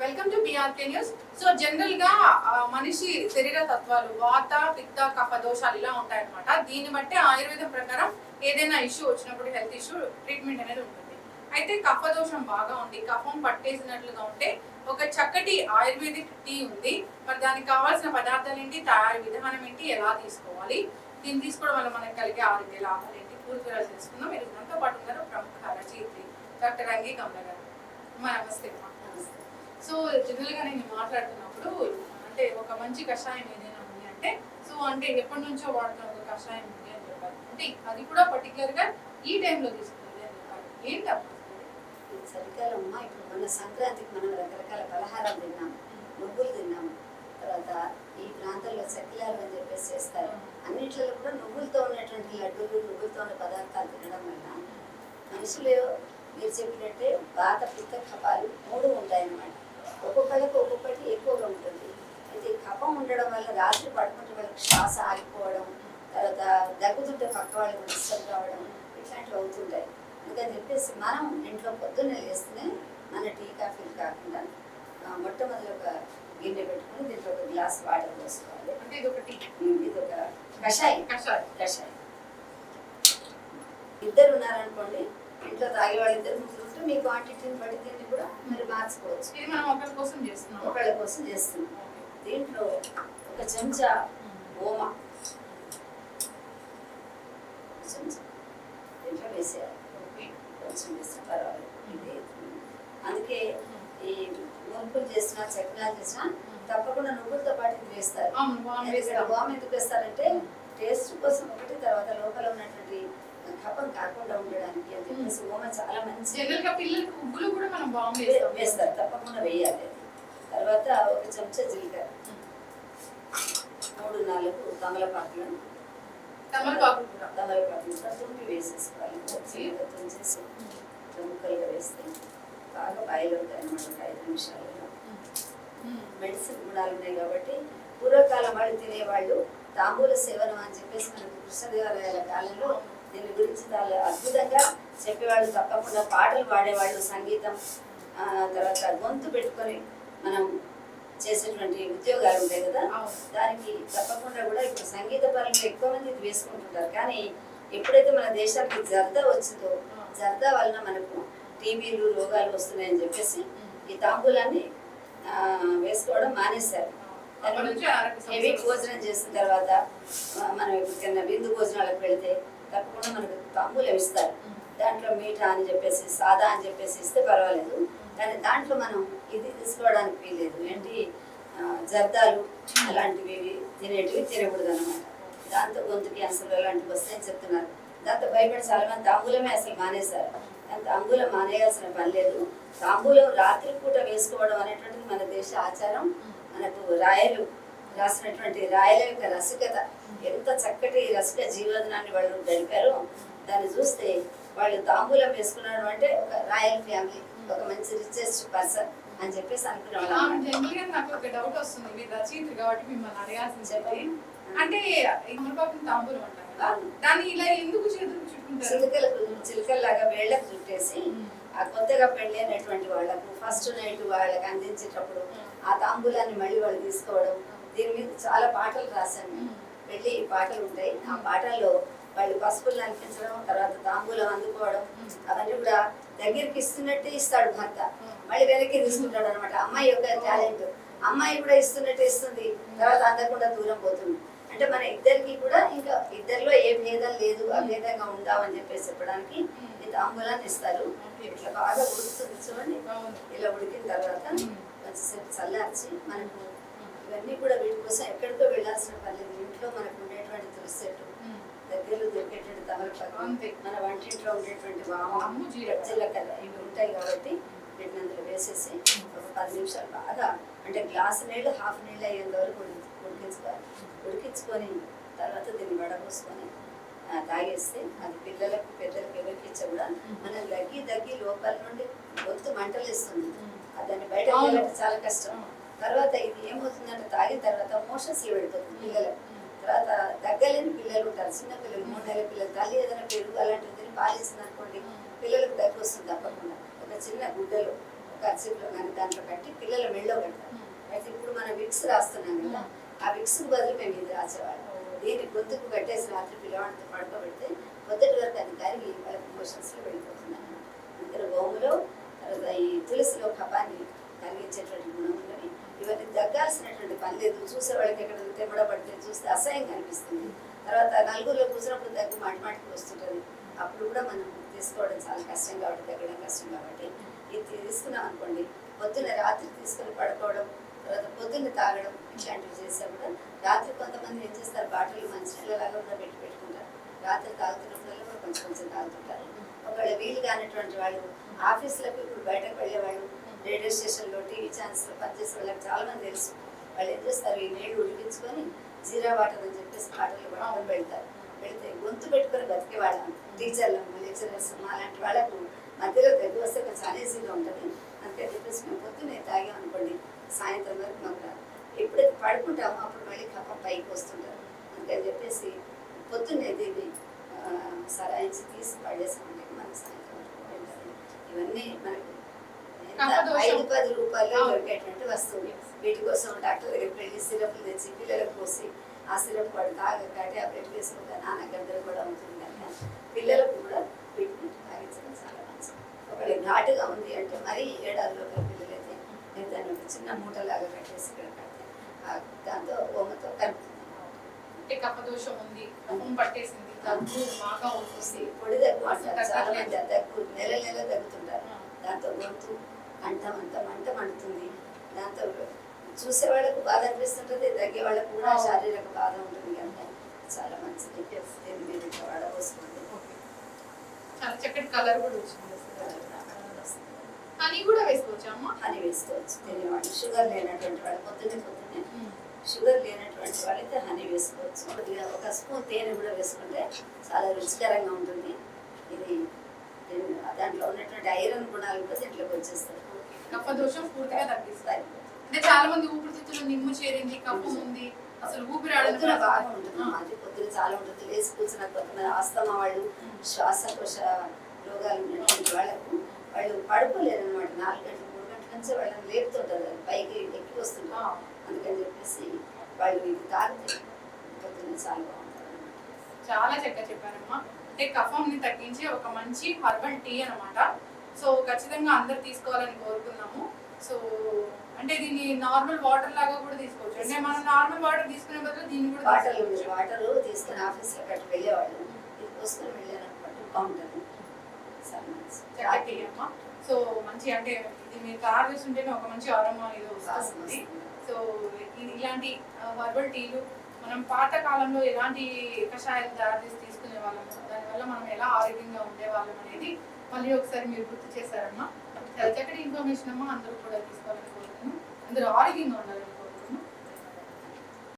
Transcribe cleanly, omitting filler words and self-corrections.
Welcome to BRK news. So general గా మనిషి శరీర తత్వాలు వాత పిత్త కఫ దోషాలు ఇలా ఉంటాయన్నమాట. దీన్ని బట్టి ఆయుర్వేదం ప్రకారం ఏదైనా ఇష్యూ వచ్చినప్పుడు హెల్త్ ఇష్యూ ట్రీట్మెంట్ అనేది ఉంటుంది. అయితే కఫ దోషం బాగా ఉంది, కఫం పట్టేసినట్లుగా ఉంటే ఒక చక్కటి ఆయుర్వేదిక్ టీ ఉంది. మరి దానికి కావాల్సిన పదార్థాలు ఏంటి, తయారీ విధానం ఏంటి, ఎలా తీసుకోవాలి, దీన్ని తీసుకోవడం వల్ల మనకు కలిగే ఆరోగ్య లాభాలు ఏంటి, పూర్తి వివరాలు తెలుసుకుందాం. మీరు మనతో పాటు ఉన్నారు ప్రముఖ రచయిత్రి డాక్టర్ అంగీ కమల గారు. నమస్తే. సో జనరల్ గా నేను మాట్లాడుతున్నప్పుడు అంటే ఒక మంచి కషాయం ఏదైనా ఉంది అంటే సో అంటే ఎప్పటి నుంచో వాడుతున్న ఒక కషాయం ఉంది అని చెప్పారు. అంటే అది కూడా పర్టికులర్ గా ఈ టైంలో తీసుకుంది అని చెప్పారు. ఏంటి అప్పుడు చలికాలం అమ్మా. ఇప్పుడు మొన్న సంక్రాంతికి మనం రకరకాల పలహారాలు తిన్నాము, నువ్వులు తిన్నాము. తర్వాత ఈ ప్రాంతంలో చక్కిలాలు అని చెప్పేసి చేస్తారు. అన్నింటిలో కూడా నువ్వులతో ఉన్నటువంటి లడ్డూలు, నువ్వులతో ఉన్న పదార్థాలు తినడం వల్ల మనుషులు మీరు చెప్పినట్టే వాత పిత్త కఫాలు మూడు ఉంటాయన్నమాట. ఒక్కొక్కరికి ఒక్కొక్కటి ఎక్కువగా ఉంటుంది. అయితే కఫం ఉండడం వల్ల రాత్రి పడుకుంటే వాళ్ళకి శ్వాస ఆగిపోవడం, తర్వాత దగ్గుతుంటే పక్క వాళ్ళకి డిస్టర్బ్ కావడం, ఇట్లాంటివి అవుతుంటాయి. అందుకని చెప్పేసి మనం ఇంట్లో పొద్దున్నే లేస్తూనే మన టీ కాఫీలు కాకుండా మొట్టమొదటి ఒక గిన్నె పెట్టుకుని దీంట్లో ఒక గ్లాస్ వాటర్ పోసుకోవాలి. అంటే ఇది ఒక టీ, ఇది ఒక కషాయం. కషాయం ఇద్దరు ఉన్నారనుకోండి, ఇంట్లో తాగే వాళ్ళు ఇద్దరు ముగ్గురు ఉంటే మీ క్వాంటిటీని బట్టి దీన్ని కూడా మీరు మార్చుకోవచ్చు. ఇది మనం ఒకరి కోసం చేస్తున్నాం, ఒకళ్ళ కోసం చేస్తున్నాం. దీంట్లో ఒక చెంచా ఓమ చెంచా దీంట్లో వేసేయాలి. కొంచెం వేస్తే పర్వాలేదు. ఇది అందుకే ఈ మురుకులు చేసినా చక్రాలు చేసినా తప్పకుండా నువ్వులతో పాటు ఇది వేస్తారు. ఓమ ఎందుకు వేస్తారంటే టేస్ట్ కోసం ఒకటి, తర్వాత లోపల ఉన్నటువంటి కఫం కాకుండా ఉండడానికి అని చెప్పేసి ఓమ చాలా మంచి. పిల్లలకి ఉగ్గులు కూడా మనం వేస్తారు, తప్పకుండా వేయాలి. తర్వాత ఒక చెంచా జీలకర్ర, 3-4 తమలపాకులను కూడా తుంపి వేసేసుకోవాలి. తుంచేసి ముక్కలుగా వేస్తే బాగా బాయిల్ అవుతాయి అన్నమాట. ఒక 5 నిమిషాలలో మెడిసిన్ గుణాలు ఉన్నాయి కాబట్టి పూర్వకాలం వాళ్ళు తినేవాళ్ళు తాంబూల సేవనం అని చెప్పేసి మనకు కృష్ణదేవరాయల కాలంలో దీని గురించి చాలా అద్భుతంగా చెప్పేవాళ్ళు. తప్పకుండా పాటలు పాడేవాళ్ళు, సంగీతం, తర్వాత గొంతు పెట్టుకొని మనం చేసేటువంటి ఉద్యోగాలు ఉంటాయి కదా, దానికి తప్పకుండా కూడా ఇప్పుడు సంగీత పరంగా ఎక్కువ మంది ఇది వేసుకుంటుంటారు. కానీ ఎప్పుడైతే మన దేశానికి జర్దా వచ్చిందో, జర్దా వలన మనకు టీబీలు రోగాలు వస్తున్నాయని చెప్పేసి ఈ తాంబూలాన్ని వేసుకోవడం మానేశారు. హెవీ భోజనం చేసిన తర్వాత మనం ఎప్పుడైనా విందు భోజనాలకు వెళితే తప్పకుండా మనకు తాంబూలం ఇస్తారు. దాంట్లో మీఠా అని చెప్పేసి సాదా అని చెప్పేసి ఇస్తే పర్వాలేదు, కానీ దాంట్లో మనం ఇది తీసుకోవడానికి వీలేదు. ఏంటి జర్దాలు అలాంటివి తినేటివి తినకూడదు అనమాట. దాంతో గొంతు క్యాన్సర్ అలాంటివి వస్తాయని చెప్తున్నారు. దాంతో భయపడి చాలా మంది తాంబూలమే అసలు మానేశారు. తాంబూలం మానేయాల్సిన పని లేదు. తాంబూలం రాత్రిపూట వేసుకోవడం అనేటువంటిది మన దేశ ఆచారం. మనకు రాయలు రాసినటువంటి రాయల యొక్క రసికత, ఎంత చక్కటి రసిక జీవనాన్ని వాళ్ళు గడిపారో దాన్ని చూస్తే వాళ్ళు తాంబూలం వేసుకున్నారు అంటే ఒక రాయల్ ఫ్యామిలీ, ఒక మంచి రిచెస్ట్ పర్సన్ అని చెప్పేసి అనుకున్నాం. నాకు ఒక డౌట్ వస్తుంది, మీరు రచయిత్రి కాబట్టి మిమ్మల్ని అడగాల్సింది చెప్పి, అంటే తాంబూలం అంటారు కదా, దాన్ని ఇలా ఎందుకు చేతులకు చుట్టుకుంటారు? చిలుకల్లాగా వేళ్లకు చుట్టేసి ఆ కొత్తగా పెళ్ళైనటువంటి వాళ్ళకు ఫస్ట్ నైట్ వాళ్ళకి అందించేటప్పుడు ఆ తాంబూలాన్ని మళ్ళీ వాళ్ళు తీసుకోవడం. దీని మీద చాలా పాటలు రాశాను, పెళ్లి పాటలు ఉంటాయి. ఆ పాటల్లో వాళ్ళు పసుపులు అనిపించడం, తర్వాత తాంబూలం అందుకోవడం, అవన్నీ కూడా దగ్గరికి ఇస్తున్నట్టే ఇస్తాడు భర్త, మళ్ళీ వెనక్కి తీసుకుంటాడు అనమాట. అమ్మాయి యొక్క టాలెంట్, అమ్మాయి కూడా ఇస్తున్నట్టే ఇస్తుంది, తర్వాత అందకుండా దూరం పోతుంది. అంటే మన ఇద్దరికి కూడా ఇంకా ఇద్దరిలో ఏ భేదం లేదు, అభేదంగా ఉందామని చెప్పేసి చెప్పడానికి ఈ తాంబూలాన్ని ఇస్తారు. ఇట్లా బాగా ఉడుకుతుంది చూడండి. ఇలా ఉడికిన తర్వాత కొంచెంసేపు చల్లార్చి మనకు ఇవన్నీ కూడా వీటి కోసం ఎక్కడికో వెళ్ళాల్సిన పర్లేదు. ఇంట్లో మనకు ఉండేటువంటి తులసి చెట్టు, దగ్గరలో దొరికేటువంటి తమలపాకు, మన వంటింట్లో ఉండేటువంటి వాము, జీలకర్ర ఇవి ఉంటాయి కాబట్టి వీటిని అందులో వేసేసి ఒక 10 నిమిషాలు బాగా, అంటే గ్లాసు నీళ్ళు హాఫ్ నీళ్ళు అయ్యేంత వరకు ఉడికించుకోవాలి. ఉడికించుకొని తర్వాత దీన్ని వడపోసుకొని తాగేస్తే అది పిల్లలకు పెద్దలకు ఎవరికి ఇచ్చా కూడా మనం దగ్గి లోపల నుండి గొంతు మంటలు ఇస్తుంది. దాన్ని బయట చాలా కష్టం. తర్వాత ఇది ఏమవుతుందంటే తాగిన తర్వాత మోషన్స్లో పెడుతుంది పిల్లలకు. తర్వాత దగ్గలేని పిల్లలు ఉంటారు, చిన్న పిల్లలు, 3 నెలల పిల్లలు. తల్లి ఏదైనా పెరుగు అలాంటివి తిని పాలిస్తుంది అనుకోండి, పిల్లలకు దగ్గు వస్తుంది. తప్పకుండా ఒక చిన్న గుడ్డలో ఖర్చులో కానీ దాంట్లో కట్టి పిల్లల మెళ్ళో కడతారు. అయితే ఇప్పుడు మనం విక్స్ రాస్తున్నాం కదా, ఆ విక్స్ బదులు మేము ఇది రాసేవాళ్ళం. దీన్ని గొంతుకు కట్టేసి రాత్రి పిల్లవాడితో పడుకోబెడితే పొద్దుటి వరకు అది కరిగి వాళ్ళకి మోషన్స్లో వెళ్ళిపోతున్నాను. అందుకని గోములో తర్వాత ఈ తులసిలో కపాన్ని కలిగించేటువంటి గుణం ఉన్నవి. ఇవన్నీ దగ్గాల్సినటువంటి పని లేదు. చూసేవాళ్ళకి ఎక్కడ తెమ్మడ పడితే చూస్తే అసహ్యంగా అనిపిస్తుంది. తర్వాత నలుగురిలో కూర్చున్నప్పుడు దగ్గు మాటికి వస్తుంటుంది. అప్పుడు కూడా మనం తీసుకోవడం చాలా కష్టం కాబట్టి, తగ్గడం కష్టం కాబట్టి ఇది తీసుకున్నాం అనుకోండి, పొద్దున్న రాత్రి తీసుకొని పడుకోవడం, తర్వాత పొద్దున్న తాగడం ఇట్లాంటివి చేసా కూడా. రాత్రి కొంతమంది ఏం చేస్తారు, బాటిల్ మంచినీళ్ళలాగా కూడా పెట్టుకుంటారు. రాత్రి తాగుతున్నప్పుడల్లా కూడా కొంచెం తాగుతుంటారు. ఒకవేళ వీలు కానటువంటి వాళ్ళు ఆఫీసులకు ఇప్పుడు బయటకు వెళ్ళేవాళ్ళు, రేడియో స్టేషన్లో టీవీ ఛానల్స్లో పనిచేసే వాళ్ళకి చాలా మంది తెలుసు. వాళ్ళు ఏం చేస్తారు, ఈ నీళ్లు ఉడికించుకొని జీరా వాటర్ అని చెప్పేసి బాటలు పట్టుకొని వెళ్తారు. వెళితే గొంతు పెట్టుకొని బతికే వాళ్ళం, టీచర్లు లెక్చరర్స్ అలాంటి వాళ్ళకు మధ్యలో దగ్గర వస్తే కొంచెం అనీజీగా ఉంటుంది. అందుకని చెప్పేసి మేము పొద్దున్నే తాగాం అనుకోండి, సాయంత్రం వరకు మాకు రాదు. ఎప్పుడైతే పడుకుంటామో అప్పుడు మళ్ళీ కప్పం పైకి వస్తుంటారు. అందుకని చెప్పేసి పొద్దున్నే దీన్ని సరాయించి తీసి పడేసామంటే మనకు సాయంత్రం వరకు ఉంటుంది. ఇవన్నీ మనకు 5-10 రూపాయలు దొరికేటువంటి వస్తువులు. వీటి కోసం డాక్టర్ దగ్గరికి వెళ్ళి సిరప్లు తెచ్చి పిల్లలకు పోసి ఆ సిరప్ వాడు తాగక ట్యాబ్లెట్ వేసుకోక నాన్న గద్దలు కూడా ఉంటుంది కనుక పిల్లలకు కూడా వీటిని తాగించడం చాలా మంచిది. ఒకవేళ ఘాటుగా ఉంది అంటే మరీ ఏడాదిలో పిల్లలైతే నేను దాన్ని ఒక చిన్న మూటలాగా కట్టేసి ఇక్కడ కడితే దాంతో ఓమతో కలుపుతుంది. అంటే కఫదోషం ఉంది, కఫం పట్టేసింది, దగ్గు బాగా వస్తుంది, పొడి దగ్గు అంటారు చాలా మంది. దగ్గు నెల దగ్గుతుంటారు. దాంతో గొంతు అంతా మంట మండుతుంది. దాంతో చూసే వాళ్ళకు బాధ అనిపిస్తుంటుంది, దగ్గే వాళ్ళకు కూడా శారీరక బాధ ఉంటుంది కనుక చాలా మంచిది. దీన్ని మీరు ఇట్లా వాడబోసుకోండి. చాలా చక్కటి కలర్ కూడా వచ్చింది. హనీ కూడా వేసుకోవచ్చా అమ్మ? హనీ వేసుకోవచ్చు తినేవాళ్ళు. షుగర్ లేనటువంటి వాళ్ళు పొద్దున్నే షుగర్ లేనటువంటి వాళ్ళైతే హనీ వేసుకోవచ్చు. కొద్దిగా ఒక స్పూన్ తేనె కూడా వేసుకుంటే చాలా రుచికరంగా ఉంటుంది. ఇది దాంట్లో ఉన్నటువంటి ఐరన్ గుణాలు కూడా దీంట్లోకి వచ్చేస్తాయి. కఫదోషం పూర్తిగా తగ్గిస్తాయి. అంటే చాలా మంది ఊపిరితిత్తులు నిమ్ము చేరింది, కఫం ఉంది, అసలు ఊపిరాడడం బాగా ఉంటుంది. అది పొద్దున చాలా ఉంటుంది. లేచి కూర్చున్న కొంతమంది ఆస్తమా వాళ్ళు, శ్వాసకోశ రోగాలు ఉన్నటువంటి వాళ్ళకు వాళ్ళు పడుకోలేరు అనమాట. 4 గంటలు 3 గంటల నుంచి వాళ్ళని లేపుతుంటారు, అది పైకి ఎక్కి వస్తుంటారు. అందుకని చెప్పేసి వాళ్ళు ఇది తాగితే పొద్దున్న చాలా బాగుంటుంది. చాలా చక్కగా చెప్పారమ్మా. అంటే కఫంని తగ్గించే ఒక మంచి హర్బల్ టీ అనమాట. సో ఖచ్చితంగా అందరు తీసుకోవాలని కోరుకున్నాము. సో అంటే దీన్ని నార్మల్ వాటర్ లాగా కూడా తీసుకోవచ్చు. అంటే మనం నార్మల్ వాటర్ తీసుకునే బదులు దీన్ని కూడా వాటర్ తీసుకుని ఆఫీస్లో కట్టి వెళ్ళేవాళ్ళు, ఇది పోసుకొని వెళ్ళారనమాట. బాగుంటుంది. టీ అమ్మా. సో మంచి అంటే ఇది మీరు తయారు చేస్తుంటేనే ఒక మంచి ఆరోమా ఏదో వస్తుంది. సో ఇలాంటి హర్బల్ టీలు మనం పాత కాలంలో ఎలాంటి కషాయాలు తయారు చేసి తీసుకునే వాళ్ళము, దానివల్ల మనం ఎలా ఆరోగ్యంగా ఉండేవాళ్ళం అనేది మళ్ళీ ఒకసారి మీరు గుర్తు చేశారమ్మా. చాలా చక్కటి ఇన్ఫర్మేషన్ అమ్మా. అందరూ కూడా తీసుకోవాలని కోరుతున్నాను. అందరూ ఆరోగ్యంగా ఉండాలి.